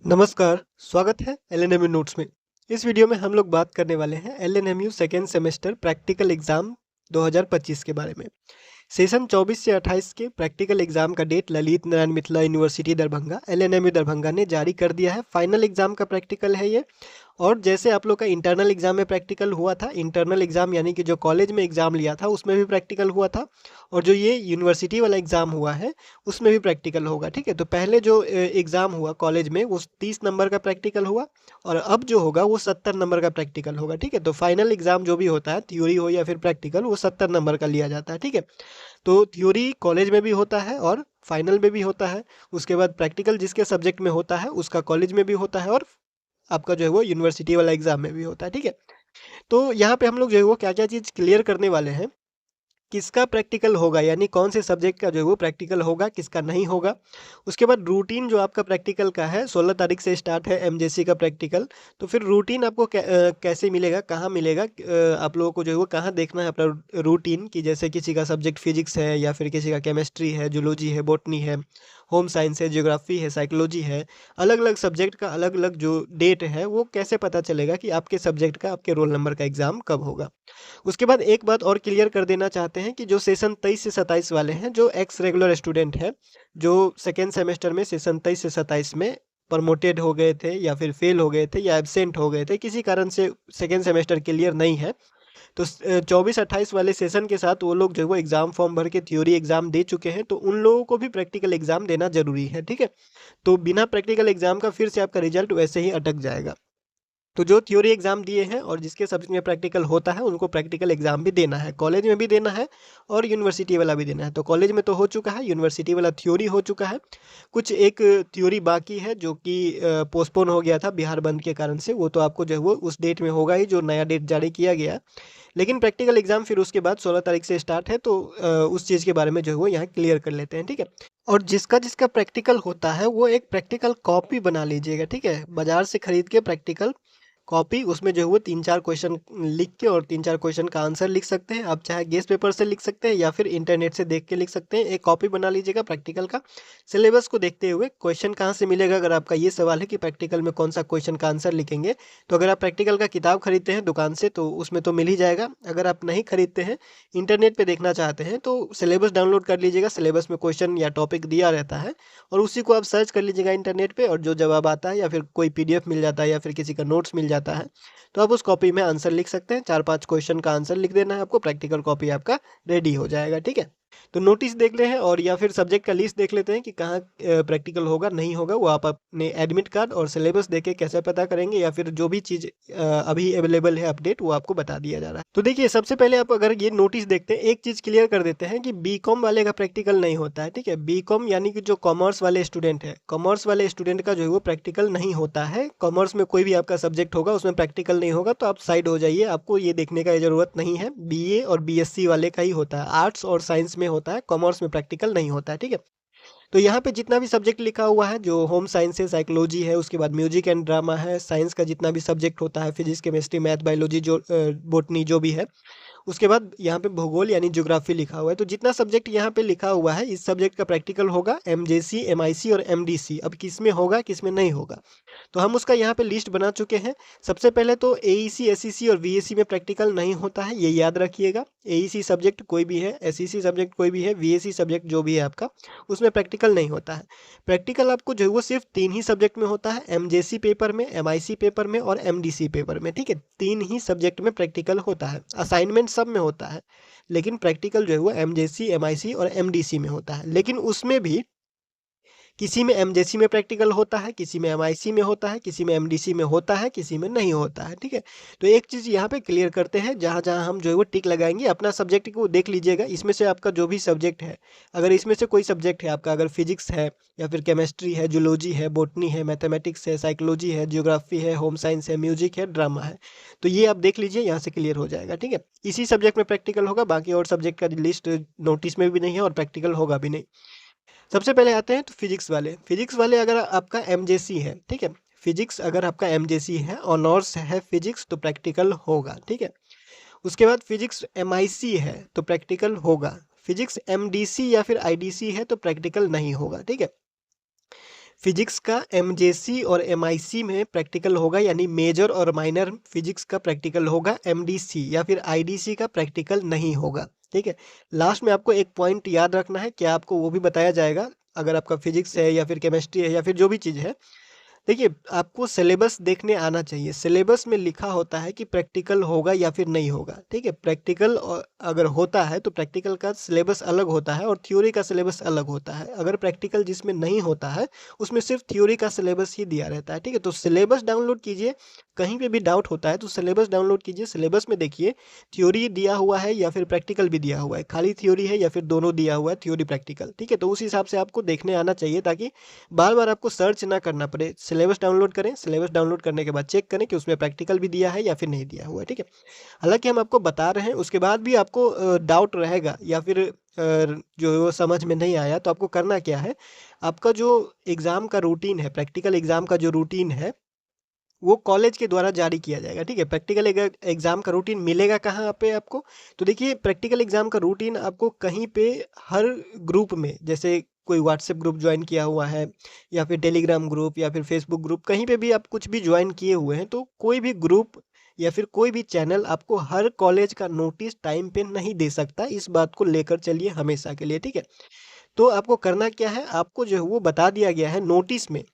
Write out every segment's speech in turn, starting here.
नमस्कार, स्वागत है एलएनएमयू नोट्स में। इस वीडियो में हम लोग बात करने वाले हैं LNMU second semester practical exam 2025 के बारे में। सेशन 24 से 28 के प्रैक्टिकल एग्जाम का date Lalit Narayan Mithila university Darbhanga LNMU Darbhanga ने जारी कर दिया है। फाइनल एग्जाम का प्रैक्टिकल है ये। और जैसे आप लोग का इंटरनल एग्जाम में प्रैक्टिकल हुआ था, इंटरनल एग्जाम यानी कि जो कॉलेज में एग्जाम लिया था उसमें भी प्रैक्टिकल हुआ था, और जो ये यूनिवर्सिटी वाला एग्जाम हुआ है उसमें भी प्रैक्टिकल होगा। ठीक है, तो पहले जो एग्जाम हुआ कॉलेज में वो 30 नंबर का प्रैक्टिकल हुआ, और अब जो होगा वो 70 नंबर का प्रैक्टिकल होगा। ठीक है, तो फाइनल एग्जाम जो भी होता है, थ्योरी हो या फिर प्रैक्टिकल, वो 70 नंबर का लिया जाता है। ठीक है, तो थ्योरी कॉलेज में भी होता है और फाइनल में भी होता है। उसके बाद प्रैक्टिकल जिसके सब्जेक्ट में होता है उसका कॉलेज में भी होता है, और आपका जो है वो यूनिवर्सिटी वाला एग्जाम में भी होता है। ठीक है, तो यहाँ पे हम लोग जो है वो क्या क्या चीज़ क्लियर करने वाले हैं, किसका प्रैक्टिकल होगा, यानी कौन से सब्जेक्ट का जो है वो प्रैक्टिकल होगा, किसका नहीं होगा। उसके बाद रूटीन जो आपका प्रैक्टिकल का है, 16 तारीख से स्टार्ट है एमजेसी का प्रैक्टिकल। तो फिर रूटीन आपको कैसे मिलेगा, कहाँ मिलेगा, आप लोगों को जो है वो कहाँ देखना है अपना रूटीन, कि जैसे किसी का सब्जेक्ट फिजिक्स है या फिर किसी का केमिस्ट्री है, जूलॉजी है, बॉटनी है, होम साइंस है, ज्योग्राफी है, साइकोलॉजी है। अलग अलग सब्जेक्ट का अलग अलग जो डेट है वो कैसे पता चलेगा कि आपके सब्जेक्ट का, आपके रोल नंबर का एग्ज़ाम कब होगा। उसके बाद एक बात और क्लियर कर देना चाहते हैं कि जो सेशन 23 से 27 वाले हैं, जो एक्स रेगुलर स्टूडेंट हैं, जो सेकेंड सेमेस्टर में सेशन 23 से 27 में प्रमोटेड हो गए थे या फिर फेल हो गए थे या एब्सेंट हो गए थे, किसी कारण से सेकेंड सेमेस्टर क्लियर नहीं है, तो 24-28 वाले सेशन के साथ वो लोग जो है वो एग्ज़ाम फॉर्म भर के थ्योरी एग्ज़ाम दे चुके हैं, तो उन लोगों को भी प्रैक्टिकल एग्ज़ाम देना ज़रूरी है। ठीक है, तो बिना प्रैक्टिकल एग्ज़ाम का फिर से आपका रिजल्ट वैसे ही अटक जाएगा। तो जो थ्योरी एग्जाम दिए हैं और जिसके सब्जेक्ट में प्रैक्टिकल होता है उनको प्रैक्टिकल एग्जाम भी देना है, कॉलेज में भी देना है और यूनिवर्सिटी वाला भी देना है। तो कॉलेज में तो हो चुका है, यूनिवर्सिटी वाला थ्योरी हो चुका है। कुछ एक थ्योरी बाकी है जो कि पोस्टपोन हो गया था बिहार बंद के कारण से, वो तो आपको जो है वो उस डेट में होगा ही जो नया डेट जारी किया गया है। लेकिन प्रैक्टिकल एग्जाम फिर उसके बाद 16 तारीख से स्टार्ट है, तो उस चीज़ के बारे में जो है वो यहाँ क्लियर कर लेते हैं। ठीक है, और जिसका जिसका प्रैक्टिकल होता है वो एक प्रैक्टिकल कॉपी बना लीजिएगा। ठीक है, बाजार से खरीद के प्रैक्टिकल कॉपी, उसमें जो है वो 3-4 क्वेश्चन लिख के और 3-4 क्वेश्चन का आंसर लिख सकते हैं। आप चाहे गेस पेपर से लिख सकते हैं या फिर इंटरनेट से देख के लिख सकते हैं। एक कॉपी बना लीजिएगा प्रैक्टिकल का, सिलेबस को देखते हुए। क्वेश्चन कहाँ से मिलेगा, अगर आपका ये सवाल है कि प्रैक्टिकल में कौन सा क्वेश्चन का आंसर लिखेंगे, तो अगर आप प्रैक्टिकल का किताब खरीदते हैं दुकान से तो उसमें तो मिल ही जाएगा। अगर आप नहीं खरीदते हैं, इंटरनेट पे देखना चाहते हैं, तो सिलेबस डाउनलोड कर लीजिएगा। सिलेबस में क्वेश्चन या टॉपिक दिया रहता है और उसी को आप सर्च कर लीजिएगा इंटरनेट पे, और जो जवाब आता है या फिर कोई पीडीएफ मिल जाता है या फिर किसी का नोट्स मिल जाता है, तो आप उस कॉपी में आंसर लिख सकते हैं। 4-5 क्वेश्चन का आंसर लिख देना है आपको, प्रैक्टिकल कॉपी आपका रेडी हो जाएगा। ठीक है, तो नोटिस देख ले हैं और या फिर सब्जेक्ट का लिस्ट देख लेते हैं कि कहाँ प्रैक्टिकल होगा नहीं होगा। वो आप अपने एडमिट कार्ड और सिलेबस देख के कैसे पता करेंगे, या फिर जो भी चीज़ अभी अवेलेबल है अपडेट, वो आपको बता दिया जा रहा है। तो देखिए, सबसे पहले आप अगर ये नोटिस देखते हैं, एक चीज़ क्लियर कर देते हैं कि बीकॉम वाले का प्रैक्टिकल नहीं होता है। ठीक है, बीकॉम यानी कि जो कॉमर्स वाले स्टूडेंट है, कॉमर्स वाले स्टूडेंट का जो है वो प्रैक्टिकल नहीं होता है। कॉमर्स में कोई भी आपका सब्जेक्ट होगा उसमें प्रैक्टिकल नहीं होगा, तो आप साइड हो जाइए, आपको ये देखने का ज़रूरत नहीं है। बीए और बीएससी वाले का ही होता है, आर्ट्स और साइंस में होता है, कॉमर्स में प्रैक्टिकल नहीं होता है। ठीक है, तो यहाँ पे जितना भी सब्जेक्ट लिखा हुआ है, जो होम साइंस है, साइकोलॉजी है, उसके बाद म्यूजिक एंड ड्रामा है, साइंस का जितना भी सब्जेक्ट होता है, फिजिक्स, केमिस्ट्री, मैथ, बायोलॉजी, जो बॉटनी जो भी है, उसके बाद यहाँ पे भूगोल यानी ज्योग्राफी लिखा हुआ है। तो जितना सब्जेक्ट यहाँ पे लिखा हुआ है, इस सब्जेक्ट का प्रैक्टिकल होगा एमजेसी, एमआईसी और एमडीसी। अब किस में होगा किस में नहीं होगा, तो हम उसका यहाँ पे लिस्ट बना चुके हैं। सबसे पहले तो एईसी, एसईसी और वीएससी में प्रैक्टिकल नहीं होता है, ये याद रखिएगा। एईसी सब्जेक्ट कोई भी है, एसईसी सब्जेक्ट कोई भी है, वीएससी सब्जेक्ट जो भी है आपका, उसमें प्रैक्टिकल नहीं होता है। प्रैक्टिकल आपको जो है वो सिर्फ 3 ही सब्जेक्ट में होता है, एमजेसी पेपर में, एमआईसी पेपर में और एमडीसी पेपर में। ठीक है, 3 ही सब्जेक्ट में प्रैक्टिकल होता है। असाइनमेंट सब में होता है, लेकिन प्रैक्टिकल जो है वो एमजेसी, एमआईसी और एमडीसी में होता है। लेकिन उसमें भी किसी में एमजेसी में प्रैक्टिकल होता है, किसी में एमआईसी में होता है, किसी में एमडीसी में होता है, किसी में नहीं होता है। ठीक है, तो एक चीज़ यहाँ पे क्लियर करते हैं, जहाँ जहाँ हम जो है वो टिक लगाएंगे, अपना सब्जेक्ट को देख लीजिएगा। इसमें से आपका जो भी सब्जेक्ट है, अगर इसमें से कोई सब्जेक्ट है आपका, अगर फिजिक्स है या फिर केमिस्ट्री है, जूलॉजी है, बॉटनी है, मैथमेटिक्स है, साइकोलॉजी है, ज्योग्राफी है, होम साइंस है, म्यूजिक है, ड्रामा है, तो ये आप देख लीजिए, यहाँ से क्लियर हो जाएगा। ठीक है, इसी सब्जेक्ट में प्रैक्टिकल होगा, बाकी और सब्जेक्ट का लिस्ट नोटिस में भी नहीं है और प्रैक्टिकल होगा भी नहीं। सबसे पहले आते हैं तो फिजिक्स वाले अगर आपका एमजेसी है, ठीक है, फिजिक्स अगर आपका एमजेसी है, ऑनर्स है फिजिक्स, तो प्रैक्टिकल होगा। ठीक है, उसके बाद फिजिक्स एमआईसी है तो प्रैक्टिकल होगा। फिजिक्स एमडीसी या फिर आईडीसी है तो प्रैक्टिकल नहीं होगा। ठीक है, फिजिक्स का एमजेसी और एमआईसी में प्रैक्टिकल होगा, यानी मेजर और माइनर फिजिक्स का प्रैक्टिकल होगा। एमडीसी या फिर आईडीसी का प्रैक्टिकल नहीं होगा। ठीक है, लास्ट में आपको एक पॉइंट याद रखना है, क्या आपको वो भी बताया जाएगा अगर आपका फिजिक्स है या फिर केमिस्ट्री है या फिर जो भी चीज़ है। देखिए, आपको सिलेबस देखने आना चाहिए। सिलेबस में लिखा होता है कि प्रैक्टिकल होगा या फिर नहीं होगा। ठीक है, प्रैक्टिकल अगर होता है तो प्रैक्टिकल का सिलेबस अलग होता है और थ्योरी का सिलेबस अलग होता है। अगर प्रैक्टिकल जिसमें नहीं होता है उसमें सिर्फ थ्योरी का सिलेबस ही दिया रहता है। ठीक है, तो सिलेबस डाउनलोड कीजिए। कहीं पे भी डाउट होता है तो सिलेबस डाउनलोड कीजिए। सिलेबस में देखिए थ्योरी दिया हुआ है या फिर प्रैक्टिकल भी दिया हुआ है, खाली थ्योरी है या फिर दोनों दिया हुआ है, थ्योरी प्रैक्टिकल। ठीक है, तो उस हिसाब से आपको देखने आना चाहिए ताकि बार बार आपको सर्च ना करना पड़े। सिलेबस डाउनलोड करें, सिलेबस डाउनलोड करने के बाद चेक करें कि उसमें प्रैक्टिकल भी दिया है या फिर नहीं दिया हुआ है। ठीक है, हालांकि हम आपको बता रहे हैं, उसके बाद भी आपको डाउट रहेगा या फिर जो वो समझ में नहीं आया, तो आपको करना क्या है, आपका जो एग्ज़ाम का रूटीन है, प्रैक्टिकल एग्ज़ाम का जो रूटीन है वो कॉलेज के द्वारा जारी किया जाएगा। ठीक है, प्रैक्टिकल एग्जाम का रूटीन मिलेगा कहाँ पे आपको, तो देखिए प्रैक्टिकल एग्जाम का रूटीन आपको कहीं पे हर ग्रुप में, जैसे कोई व्हाट्सएप ग्रुप ज्वाइन किया हुआ है या फिर टेलीग्राम ग्रुप या फिर फेसबुक ग्रुप, कहीं पे भी आप कुछ भी ज्वाइन किए हुए हैं तो कोई भी ग्रुप या फिर कोई भी चैनल आपको हर कॉलेज का नोटिस टाइम पे नहीं दे सकता। इस बात को लेकर चलिए हमेशा के लिए। ठीक है, तो आपको करना क्या है, आपको जो है वो बता दिया गया है नोटिस में।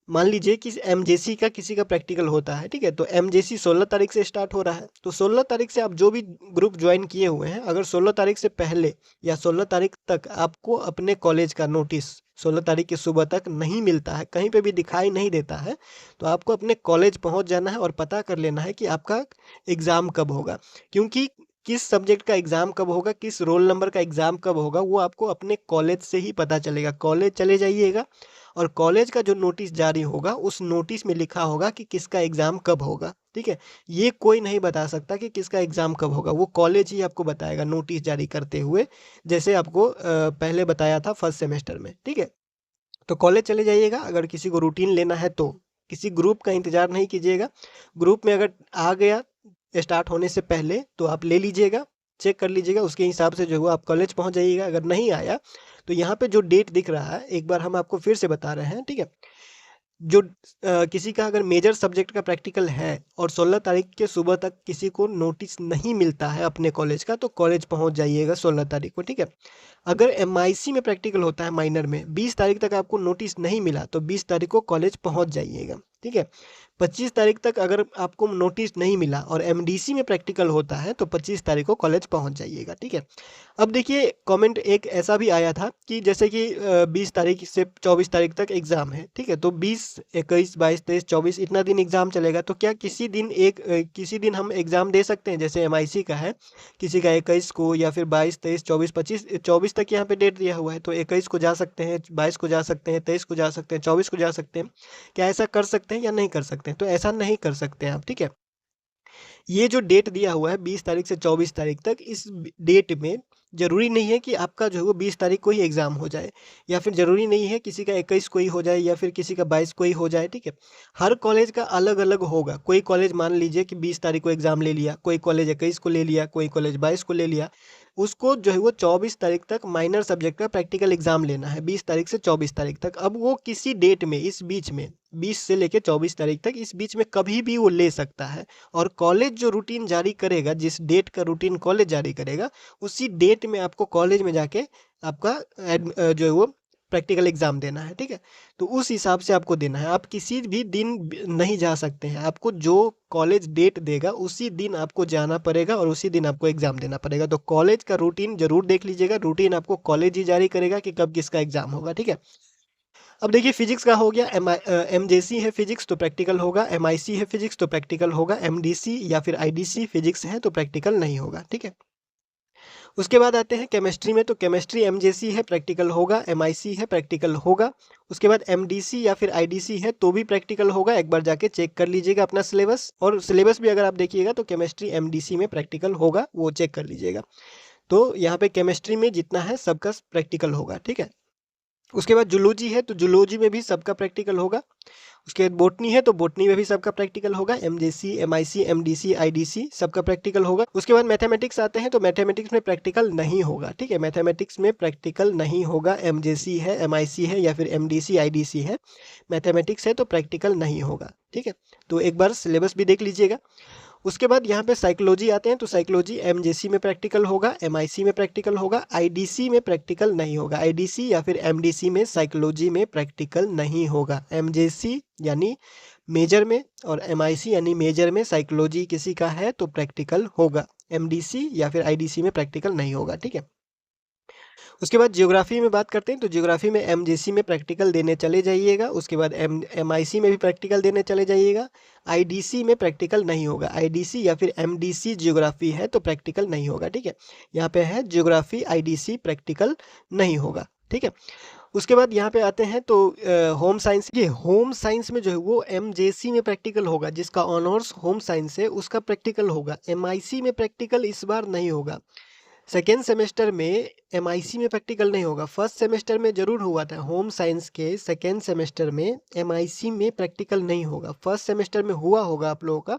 मान लीजिए कि एमजेसी का किसी का प्रैक्टिकल होता है। ठीक है, तो एमजेसी 16 तारीख से स्टार्ट हो रहा है, तो 16 तारीख से आप जो भी ग्रुप ज्वाइन किए हुए हैं, अगर 16 तारीख से पहले या 16 तारीख तक आपको अपने कॉलेज का नोटिस 16 तारीख की सुबह तक नहीं मिलता है, कहीं पे भी दिखाई नहीं देता है, तो आपको अपने कॉलेज पहुंच जाना है और पता कर लेना है कि आपका एग्ज़ाम कब होगा। क्योंकि किस सब्जेक्ट का एग्ज़ाम कब होगा, किस रोल नंबर का एग्ज़ाम कब होगा, वो आपको अपने कॉलेज से ही पता चलेगा। कॉलेज चले जाइएगा और कॉलेज का जो नोटिस जारी होगा उस नोटिस में लिखा होगा कि किसका एग्ज़ाम कब होगा। ठीक है, ये कोई नहीं बता सकता कि किसका एग्ज़ाम कब होगा, वो कॉलेज ही आपको बताएगा नोटिस जारी करते हुए, जैसे आपको पहले बताया था फर्स्ट सेमेस्टर में। ठीक है, तो कॉलेज चले जाइएगा। अगर किसी को रूटीन लेना है तो किसी ग्रुप का इंतज़ार नहीं कीजिएगा। ग्रुप में अगर आ गया स्टार्ट होने से पहले तो आप ले लीजिएगा, चेक कर लीजिएगा, उसके हिसाब से जो है आप कॉलेज पहुंच जाइएगा। अगर नहीं आया तो यहाँ पे जो डेट दिख रहा है, एक बार हम आपको फिर से बता रहे हैं। ठीक है, जो किसी का अगर मेजर सब्जेक्ट का प्रैक्टिकल है और 16 तारीख के सुबह तक किसी को नोटिस नहीं मिलता है अपने कॉलेज का, तो कॉलेज पहुंच जाइएगा 16 तारीख को। ठीक है, अगर एमआईसी में प्रैक्टिकल होता है माइनर में, 20 तारीख तक आपको नोटिस नहीं मिला तो 20 तारीख को कॉलेज पहुंच जाइएगा। ठीक है, 25 तारीख तक अगर आपको नोटिस नहीं मिला और एमडीसी में प्रैक्टिकल होता है तो 25 तारीख को कॉलेज पहुंच जाइएगा। ठीक है, अब देखिए कमेंट एक ऐसा भी आया था कि जैसे कि 20 तारीख से 24 तारीख तक एग्ज़ाम है। ठीक है, तो 20, 21, 22, 23, 24 इतना दिन एग्ज़ाम चलेगा, तो क्या किसी दिन हम एग्ज़ाम दे सकते हैं? जैसे एमआईसी का है, किसी का 21 को या फिर 22, 23, 24, 25, 24 तक यहाँ पे डेट दिया हुआ है, तो 21 को जा सकते हैं, 22 को जा सकते हैं, 23 को जा सकते हैं, 24 को जा सकते हैं। क्या ऐसा कर सकते हैं या नहीं कर सकते हैं? तो ऐसा नहीं कर सकते हैं आप। ठीक है, ये जो डेट दिया हुआ है 20 तारीख से 24 तारीख तक, इस डेट में ज़रूरी नहीं है कि आपका जो है वो 20 तारीख को ही एग्ज़ाम हो जाए, या फिर ज़रूरी नहीं है किसी का 21 को ही हो जाए या फिर किसी का 22 को ही हो जाए। ठीक है, हर कॉलेज का अलग अलग होगा। कोई कॉलेज मान लीजिए कि 20 तारीख को एग्ज़ाम ले लिया, कोई कॉलेज 21 को ले लिया, कोई कॉलेज 22 को ले लिया। उसको जो है वो 24 तारीख तक माइनर सब्जेक्ट का प्रैक्टिकल एग्ज़ाम लेना है, 20 तारीख से 24 तारीख तक। अब वो किसी डेट में, इस बीच में 20 से लेकर 24 तारीख तक, इस बीच में कभी भी वो ले सकता है। और कॉलेज जो रूटीन जारी करेगा, जिस डेट का रूटीन कॉलेज जारी करेगा, उसी डेट में आपको कॉलेज में जाके आपका जो है वो प्रैक्टिकल एग्ज़ाम देना है। ठीक है, तो उस हिसाब से आपको देना है। आप किसी भी दिन नहीं जा सकते हैं, आपको जो कॉलेज डेट देगा उसी दिन आपको जाना पड़ेगा और उसी दिन आपको एग्ज़ाम देना पड़ेगा। तो कॉलेज का रूटीन ज़रूर देख लीजिएगा, रूटीन आपको कॉलेज ही जारी करेगा कि कब किसका एग्ज़ाम होगा। ठीक है, अब देखिए फिजिक्स का हो गया, एमजेसी है फिजिक्स तो प्रैक्टिकल होगा, एमआईसी है फिजिक्स तो प्रैक्टिकल होगा, एमडीसी या फिर आईडीसी फिजिक्स है तो प्रैक्टिकल नहीं होगा। ठीक है, उसके बाद आते हैं केमिस्ट्री में, तो केमिस्ट्री एमजेसी है प्रैक्टिकल होगा, एमआईसी है प्रैक्टिकल होगा। उसके बाद एमडीसी या फिर आईडीसी है तो भी प्रैक्टिकल होगा। एक बार जाके चेक कर लीजिएगा अपना सिलेबस, और सिलेबस भी अगर आप देखिएगा तो केमिस्ट्री एमडीसी में प्रैक्टिकल होगा, वो चेक कर लीजिएगा। तो यहाँ पे केमिस्ट्री में जितना है सबका प्रैक्टिकल होगा। ठीक है, उसके बाद जूलॉजी है तो जूलॉजी में भी सबका प्रैक्टिकल होगा। उसके बाद बोटनी है तो बोटनी में भी सबका प्रैक्टिकल होगा। एमजेसी, एमआईसी, एमडीसी, आईडीसी सबका प्रैक्टिकल होगा। उसके बाद मैथमेटिक्स आते हैं तो मैथमेटिक्स में प्रैक्टिकल नहीं होगा। ठीक है, मैथमेटिक्स में प्रैक्टिकल नहीं होगा। एमजेसी है, एमआईसी है या फिर एमडीसी, आईडीसी है, मैथमेटिक्स है तो प्रैक्टिकल नहीं होगा। ठीक है, तो एक बार सिलेबस भी देख लीजिएगा। उसके बाद यहाँ पे साइकोलॉजी आते हैं तो साइकोलॉजी एमजेसी में प्रैक्टिकल होगा, एमआईसी में प्रैक्टिकल होगा, आईडीसी में प्रैक्टिकल नहीं होगा। आईडीसी या फिर एमडीसी में साइकोलॉजी में प्रैक्टिकल नहीं होगा। एमजेसी यानी मेजर में और एमआईसी यानी मेजर में साइकोलॉजी किसी का है तो प्रैक्टिकल होगा। एमडीसी या फिर आईडीसी में प्रैक्टिकल नहीं होगा। ठीक है, उसके बाद ज्योग्राफी में बात करते हैं तो ज्योग्राफी में एमजेसी में प्रैक्टिकल देने चले जाइएगा। उसके बाद एमआईसी में भी प्रैक्टिकल देने चले जाइएगा। आईडीसी में प्रैक्टिकल नहीं होगा। आईडीसी या फिर एमडीसी ज्योग्राफी है तो प्रैक्टिकल नहीं होगा। ठीक है, यहाँ पे है ज्योग्राफी, आईडीसी प्रैक्टिकल नहीं होगा। ठीक है, उसके बाद यहाँ पे आते हैं तो होम साइंस। ये होम साइंस में जो है वो एमजेसी में प्रैक्टिकल होगा। जिसका ऑनर्स होम साइंस है उसका प्रैक्टिकल होगा। एमआईसी में प्रैक्टिकल इस बार नहीं होगा। सेकेंड सेमेस्टर में एमआईसी में प्रैक्टिकल नहीं होगा। फर्स्ट सेमेस्टर में जरूर हुआ था। होम साइंस के सेकेंड सेमेस्टर में एमआईसी में प्रैक्टिकल नहीं होगा। फर्स्ट सेमेस्टर में हुआ होगा आप लोगों का,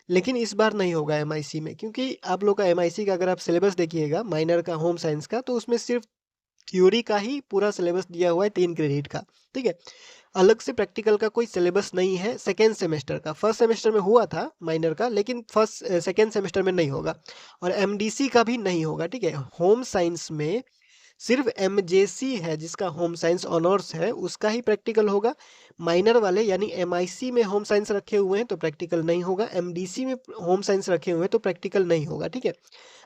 लेकिन इस बार नहीं होगा एमआईसी में, क्योंकि आप लोग का एमआईसी का अगर आप सिलेबस देखिएगा माइनर का होम साइंस का, तो उसमें सिर्फ थ्योरी का ही पूरा सिलेबस दिया हुआ है 3 क्रेडिट का। ठीक है, अलग से प्रैक्टिकल का कोई सिलेबस नहीं है सेकेंड सेमेस्टर का। फर्स्ट सेमेस्टर में हुआ था माइनर का, लेकिन सेकेंड सेमेस्टर में नहीं होगा। और एमडीसी का भी नहीं होगा। ठीक है, होम साइंस में सिर्फ एमजेसी है जिसका होम साइंस ऑनर्स है उसका ही प्रैक्टिकल होगा। माइनर वाले यानी एमआईसी में होम साइंस रखे हुए हैं तो प्रैक्टिकल नहीं होगा। एमडीसी में होम साइंस रखे हुए हैं तो प्रैक्टिकल नहीं होगा। ठीक है,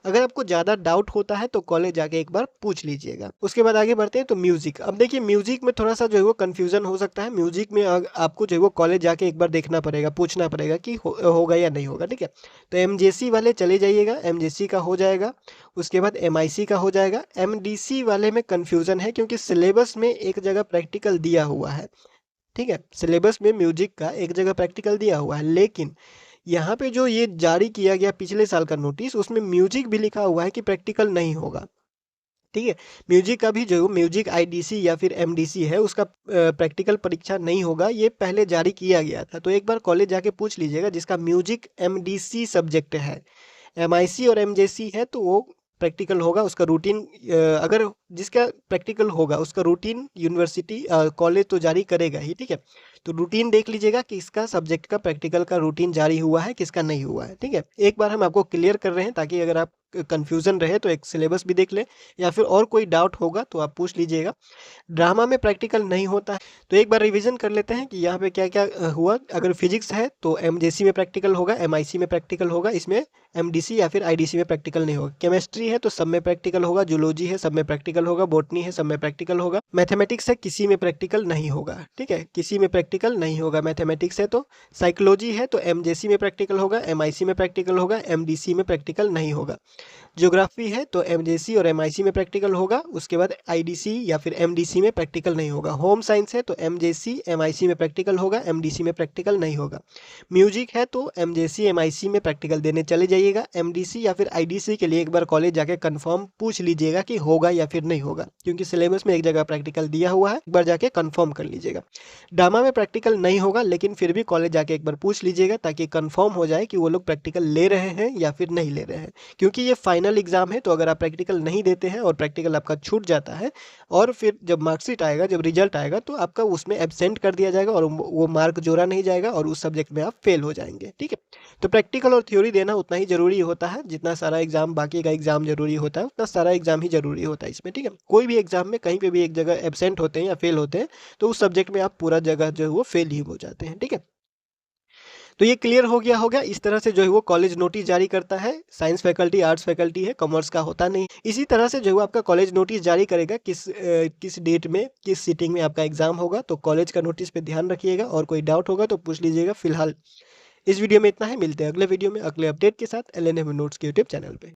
अगर आपको ज़्यादा डाउट होता है तो कॉलेज जाके एक बार पूछ लीजिएगा। उसके बाद आगे बढ़ते हैं तो म्यूजिक। अब देखिए म्यूजिक में थोड़ा सा जो है वो कन्फ्यूजन हो सकता है। म्यूजिक में आपको जो है वो कॉलेज जाके एक बार देखना पड़ेगा, पूछना पड़ेगा कि होगा या नहीं होगा। ठीक है, तो एमजेसी वाले चले जाइएगा, एमजेसी का हो जाएगा। उसके बाद एमआईसी का हो जाएगा। एमडीसी वाले में कन्फ्यूजन है क्योंकि सिलेबस में एक जगह प्रैक्टिकल दिया हुआ है। ठीक है, सिलेबस में म्यूजिक का एक जगह प्रैक्टिकल दिया हुआ है, लेकिन यहाँ पे जो ये जारी किया गया पिछले साल का नोटिस उसमें म्यूजिक भी लिखा हुआ है कि प्रैक्टिकल नहीं होगा। ठीक है, म्यूजिक का भी जो म्यूजिक आईडीसी या फिर एमडीसी है उसका प्रैक्टिकल परीक्षा नहीं होगा। ये पहले जारी किया गया था, तो एक बार कॉलेज जाके पूछ लीजिएगा जिसका म्यूजिक एमडीसी सब्जेक्ट है। एमआईसी और एमजेसी है तो वो प्रैक्टिकल होगा। उसका रूटीन अगर जिसका प्रैक्टिकल होगा उसका रूटीन यूनिवर्सिटी कॉलेज तो जारी करेगा ही। ठीक है, तो रूटीन देख लीजिएगा कि इसका सब्जेक्ट का प्रैक्टिकल का रूटीन जारी हुआ है किसका नहीं हुआ है। ठीक है, एक बार हम आपको क्लियर कर रहे हैं ताकि अगर आप कंफ्यूजन रहे तो एक सिलेबस भी देख ले, या फिर और कोई डाउट होगा तो आप पूछ लीजिएगा। ड्रामा में प्रैक्टिकल नहीं होता है, तो एक बार रिवीजन कर लेते हैं कि यहाँ पे क्या क्या हुआ। अगर फिजिक्स है तो एमजेसी में प्रैक्टिकल होगा, एमआईसी में प्रैक्टिकल होगा, इसमें एमडीसी या फिर आईडीसी में प्रैक्टिकल नहीं होगा। केमिस्ट्री है तो सब में प्रैक्टिकल होगा। जूलॉजी है सब में प्रैक्टिकल होगा। बॉटनी है सब में प्रैक्टिकल होगा। मैथमेटिक्स है किसी में प्रैक्टिकल नहीं होगा। ठीक है, किसी में प्रैक्टिकल नहीं होगा मैथमेटिक्स है तो। साइकोलॉजी है तो एमजेसी में प्रैक्टिकल होगा, एमआईसी में प्रैक्टिकल होगा, एमडीसी में प्रैक्टिकल नहीं होगा। ज्योग्राफी है तो एमजेसी और एमआईसी में प्रैक्टिकल होगा। उसके बाद आईडीसी या फिर एमडीसी में प्रैक्टिकल नहीं होगा। होम साइंस है तो एमजेसी एमआईसी में प्रैक्टिकल होगा, एमडीसी में प्रैक्टिकल नहीं होगा। म्यूजिक है तो एमजेसी एमआईसी में प्रैक्टिकल देने चले जाइएगा। एमडीसी या फिर आईडीसी के लिए एक बार कॉलेज जाके कंफर्म पूछ लीजिएगा कि होगा या फिर नहीं होगा, क्योंकि सिलेबस में एक जगह प्रैक्टिकल दिया हुआ है, एक बार जाके कंफर्म कर लीजिएगा। ड्रामा में प्रैक्टिकल नहीं होगा, लेकिन फिर भी कॉलेज जाके एक बार पूछ लीजिएगा ताकि कंफर्म हो जाए कि वो लोग प्रैक्टिकल ले रहे हैं या फिर नहीं ले रहे हैं, क्योंकि ये फाइनल एग्जाम है। तो अगर आप प्रैक्टिकल नहीं देते हैं और प्रैक्टिकल आपका छूट जाता है और फिर जब मार्कशीट आएगा, जब रिजल्ट आएगा, तो आपका उसमें एब्सेंट कर दिया जाएगा और वो मार्क जोड़ा नहीं जाएगा और उस सब्जेक्ट में आप फेल हो जाएंगे। ठीक है, तो प्रैक्टिकल और थ्योरी देना उतना ही जरूरी होता है जितना सारा एग्जाम बाकी का एग्जाम जरूरी होता है, उतना सारा एग्जाम ही जरूरी होता है इसमें। ठीक है, कोई भी एग्जाम में कहीं पे भी एक जगह एब्सेंट होते हैं या फेल होते हैं तो उस सब्जेक्ट में आप पूरा जगह जो है वो फेल ही हो जाते हैं। ठीक है, तो ये क्लियर हो गया होगा। इस तरह से जो है वो कॉलेज नोटिस जारी करता है। साइंस फैकल्टी, आर्ट्स फैकल्टी है, कॉमर्स का होता नहीं। इसी तरह से जो है वो आपका कॉलेज नोटिस जारी करेगा किस डेट में किस सीटिंग में आपका एग्जाम होगा। तो कॉलेज का नोटिस पे ध्यान रखिएगा और कोई डाउट होगा तो पूछ लीजिएगा। फिलहाल इस वीडियो में इतना है, मिलते हैं अगले वीडियो में अगले अपडेट के साथ LNM नोट्स के यूट्यूब चैनल पे।